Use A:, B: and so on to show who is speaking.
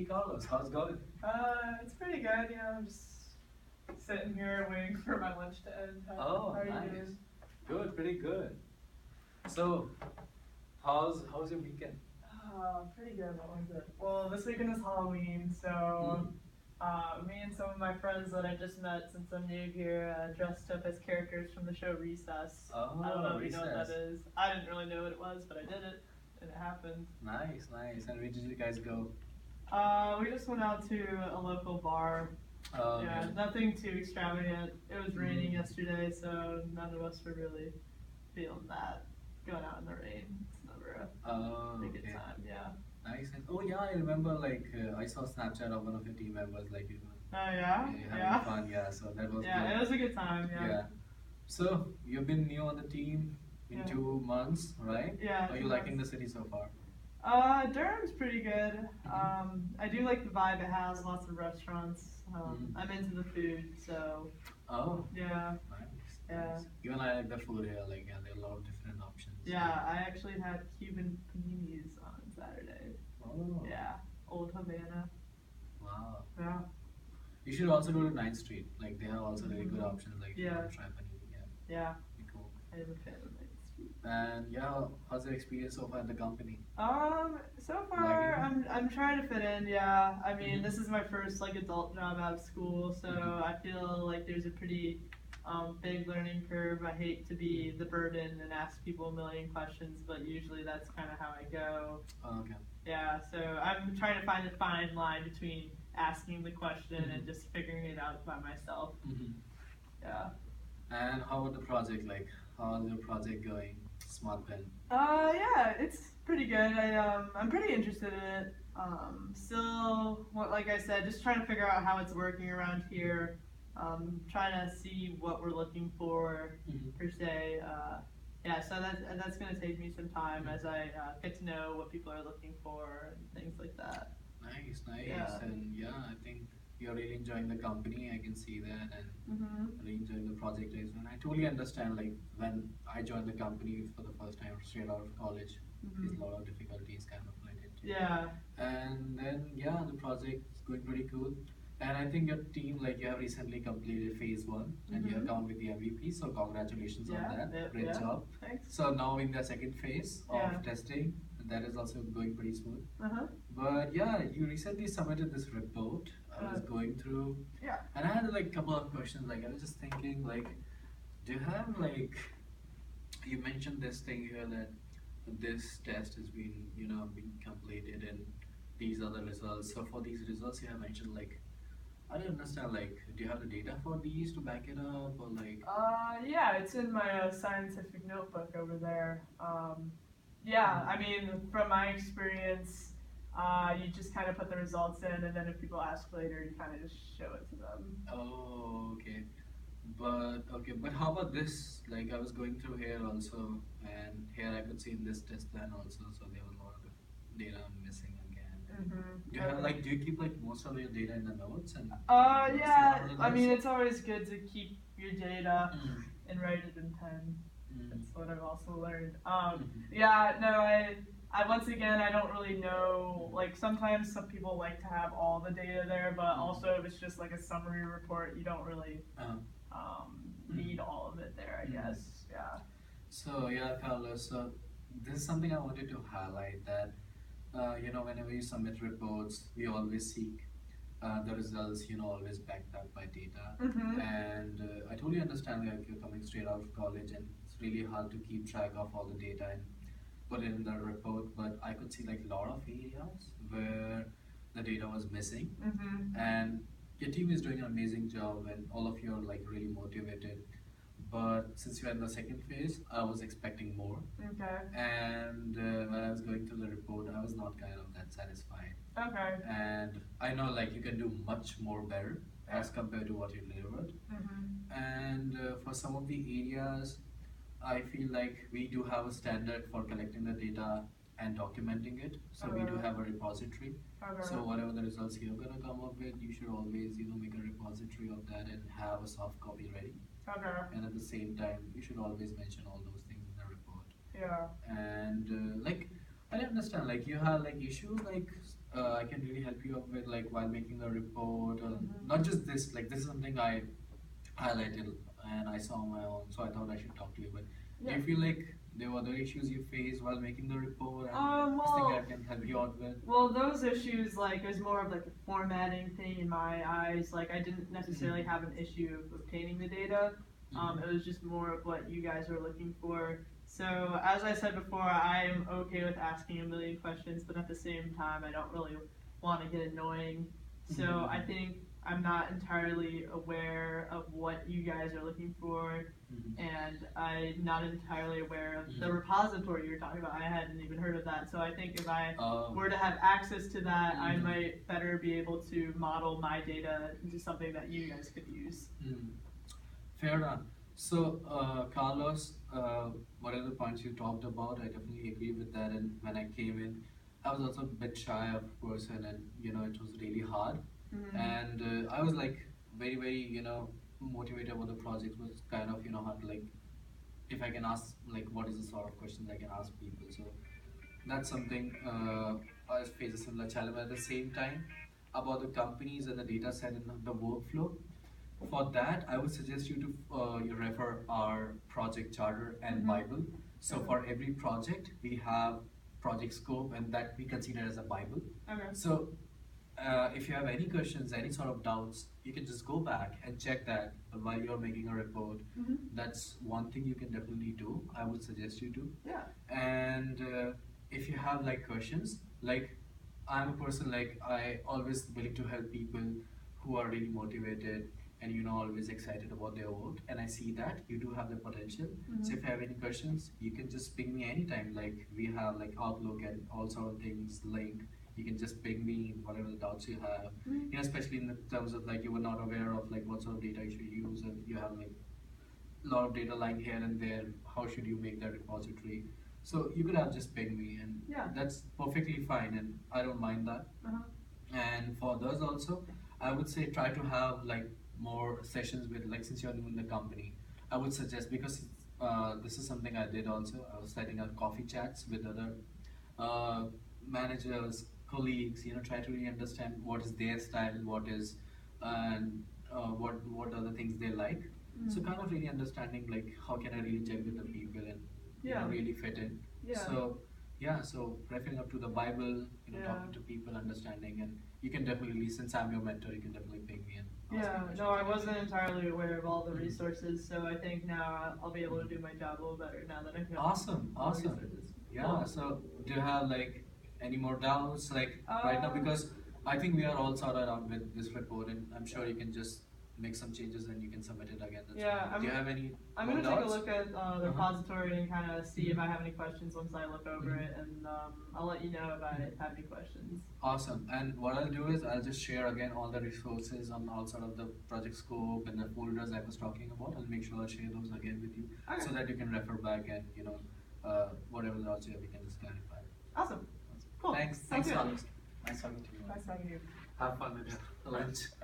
A: Hey Carlos, how's it going?
B: It's pretty good. I'm just sitting here waiting for my lunch to end.
A: Oh,
B: How are you
A: nice.
B: doing?
A: Good, pretty good. So, how's your weekend?
B: Pretty good. What was it? Well, this weekend is Halloween, so
A: Mm.
B: me and some of my friends that I just met since I'm new here dressed up as characters from the show Recess. I don't know
A: Oh,
B: if you know what that
A: recess.
B: is. I didn't really know what it was, but I did it, and it happened.
A: Nice, nice. And where did you guys go?
B: We just went out to a local bar.
A: Okay.
B: Yeah, nothing too extravagant. It was raining
A: Mm.
B: yesterday, so none of us were really feeling that. Going out in the rain, it's never
A: Oh,
B: a good
A: okay.
B: time. Yeah.
A: Nice. Nice. Oh yeah, I remember. Like I saw Snapchat of one of your team members. Like you were
B: Oh yeah,
A: having
B: yeah,
A: fun. Yeah. So that was
B: yeah.
A: good.
B: It was a good time. Yeah.
A: Yeah. So you've been new on the team in
B: Yeah.
A: 2 months, right?
B: Yeah.
A: Are you
B: 2 months.
A: liking the city so far?
B: Durham's pretty good. I do like the vibe it has. Lots of restaurants.
A: Mhm.
B: I'm into the food, so
A: Oh,
B: yeah,
A: nice,
B: yeah,
A: nice. Even I like the food here. Like, yeah, there are a lot of different options.
B: yeah. I actually had Cuban paninis on Saturday.
A: Oh,
B: Yeah, Old Havana.
A: wow.
B: Yeah.
A: You should also go to Ninth Street. Like, they have also really good
B: Mhm.
A: options. Like, if you
B: Yeah.
A: want to try panini, yeah,
B: Yeah.
A: be cool.
B: I am a fan of Main Street.
A: And yeah, how's your experience so far at the company?
B: So far
A: Liking
B: I'm trying to fit in, yeah. I
A: it?
B: mean, this is my first like adult job out of school, so
A: Mhm.
B: I feel like there's a pretty big learning curve. I hate to be the burden and ask people a million questions, but usually that's kind of how I go.
A: Okay.
B: Yeah, so I'm trying to find a fine line between asking the question and
A: Mhm.
B: just figuring it out by myself.
A: Mhm.
B: Yeah.
A: And how about the project? Like, how's your project going? Smart Pen.
B: Yeah, it's pretty good. I'm pretty interested in it. Still, like I said, just trying to figure out how it's working around here. Trying to see what we're looking for
A: Mhm.
B: per se. Yeah, so that's gonna take me some time as I get to know what people are looking for and things like that.
A: Nice, nice.
B: Yeah.
A: And yeah, I think you're really enjoying the company. I can see that, and
B: Mhm.
A: really enjoying the project as well. I totally understand. Like when I joined the company for the first time straight out of college, there's
B: Mhm.
A: a lot of difficulties kind of related to.
B: Yeah.
A: And then yeah, the project is going pretty cool. And I think your team, like you have recently completed phase one, and you have
B: Mhm.
A: come with the MVP. So congratulations on
B: Yeah.
A: that.
B: Yeah.
A: Great
B: Yeah.
A: job.
B: Thanks.
A: So now in the second phase
B: Yeah.
A: of testing, that is also going pretty smooth.
B: Uh huh.
A: But yeah, you recently submitted this report. I was going through,
B: Yeah.
A: and I had like a couple of questions. Like I was just thinking, like, do you have like, you mentioned this thing here that this test has been, been completed, and these are the results. So for these results, you have mentioned like, I don't understand. Like, do you have the data for these to back it up, or like?
B: Yeah, it's in my scientific notebook over there. Yeah, I mean, from my experience, you just kind of put the results in, and then if people ask later, you kind of just show it to them.
A: Oh, okay. But okay, but how about this? Like I was going through here also, and here I could see in this test plan also, so there was a lot of data missing again. Do you have
B: Okay.
A: like, do you keep like most of your data in the notes and see
B: Yeah,
A: all of
B: I mean,
A: this?
B: it's always good to keep your data
A: Mm,
B: and write it in pen.
A: mm,
B: That's what I've also learned.
A: mhm,
B: Yeah, no, I once again, I don't really know. Like sometimes some people like to have all the data there, but
A: mhm,
B: also if it's just like a summary report, you don't really
A: uh,
B: need
A: mhm,
B: all of it there. I
A: mhm.
B: guess. Yeah.
A: So yeah, Carlos. So this is something I wanted to highlight that whenever you submit reports, we always seek the results, always backed up by data.
B: Mhm.
A: And I totally understand like you're coming straight out of college and it's really hard to keep track of all the data and put it in the report. But I could see like a lot of areas where the data was missing,
B: Mhm.
A: and your team is doing an amazing job, and all of you are like really motivated. But since you're in the second phase, I was expecting more,
B: Okay.
A: and when I was going through the report, I was not kind of that satisfied.
B: Okay.
A: And I know like you can do much more better as compared to what you delivered.
B: Mhm.
A: And for some of the areas, I feel like we do have a standard for collecting the data and documenting it. So we do
B: Okay.
A: have a repository.
B: Okay.
A: So whatever the results you're gonna come up with, you should always make a repository of that and have a soft copy ready.
B: Okay.
A: And at the same time, you should always mention all those things in the report.
B: Yeah.
A: And like I don't understand, like you have like issues like I can really help you out with like while making a report, or
B: Mhm.
A: not just this. Like this is something I highlighted and I saw on my own, so I thought I should talk to you. But do
B: Yeah.
A: you feel like there were other issues you faced while making the report, and this thing I
B: Well,
A: can help you out with?
B: well, those issues, like, there's more of like a formatting thing in my eyes. Like, I didn't necessarily have an issue of obtaining the data.
A: Mhm.
B: It was just more of what you guys are looking for. So, as I said before, I am okay with asking a million questions, but at the same time, I don't really want to get annoying. So, I
A: Mhm.
B: think I'm not entirely aware of what you guys are looking for,
A: Mhm.
B: and I'm not entirely aware of the
A: Mhm.
B: repository you're talking about. I hadn't even heard of that. So, I think if I
A: Um,
B: were to have access to that, I
A: mhm.
B: might better be able to model my data into something that you guys could use.
A: Mhm. Fair enough. So, Carlos, whatever the points you talked about, I definitely agree with that. And when I came in, I was also a bit shy of person, and it was really hard.
B: Mm-hmm.
A: And I was like very, very, motivated about the project. Was kind of, hard. Like, if I can ask, like, what is the sort of questions I can ask people. So that's something I face a similar challenge. But at the same time, about the companies and the data set and the workflow. For that, I would suggest you to you refer our project charter and
B: Mm-hmm.
A: Bible. So
B: Okay.
A: for every project, we have project scope, and that we consider as a Bible.
B: Okay.
A: So if you have any questions, any sort of doubts, you can just go back and check that while you're making a report.
B: Mm-hmm.
A: That's one thing you can definitely do. I would suggest you to.
B: Yeah.
A: And if you have like questions, like I'm a person like I always willing to help people who are really motivated and always excited about their work, and I see that you do have the potential. So
B: Mm-hmm.
A: if you have any questions, you can just ping me anytime. Like we have like Outlook and all sort of things linked. You can just ping me whatever the doubts you have,
B: Mm-hmm.
A: especially in the terms of like you were not aware of like what sort of data you should use, and you have like a lot of data lying here and there. How should you make that repository? So you could have just ping me, and
B: Yeah.
A: that's perfectly fine, and I don't mind that.
B: Uh-huh.
A: And for others also, I would say try to have like more sessions with, like, since you're new in the company, I would suggest, because this is something I did also. I was setting up coffee chats with other uh, managers, colleagues. Try to really understand what is their style, what is and what are the things they like. So
B: Mm-hmm.
A: kind of really understanding like how can I really gel with the people and
B: Yeah.
A: really fit in.
B: Yeah.
A: So yeah, so referring up to the Bible,
B: Yeah.
A: talking to people, understanding, and you can definitely, since I'm your mentor, you can definitely ping me and ask me
B: Yeah,
A: questions
B: no, I
A: if you
B: wasn't entirely aware of all the
A: Mhm.
B: resources, so I think now I'll be able to
A: Mhm.
B: do my job a little better now that I know
A: Awesome,
B: all the
A: awesome.
B: resources.
A: Yeah,
B: Cool.
A: so do you have like any more doubts like right now?
B: Uh,
A: Because I think we are all sorted out with this report, and I'm sure you can just make some changes and you can submit it again. That's
B: yeah,
A: fine. Do you have any
B: I'm
A: more
B: gonna take a
A: doubts?
B: look at the
A: Uh-huh.
B: repository and kind of see if I
A: Mhm.
B: have any questions once I look over
A: Mhm.
B: it, and I'll let you know if I
A: Mhm.
B: have any questions.
A: Awesome. And what I'll do is I'll just share again all the resources on all sort of the project scope and the folders I was talking about. I'll make sure I'll share those again with you
B: Okay.
A: so that you can refer back and whatever doubts you have, we can just clarify.
B: Awesome.
A: Awesome.
B: Cool.
A: Thanks,
B: Sounds good.
A: Carlos. Nice talking to you.
B: Nice talking to you.
A: Have fun with your lunch.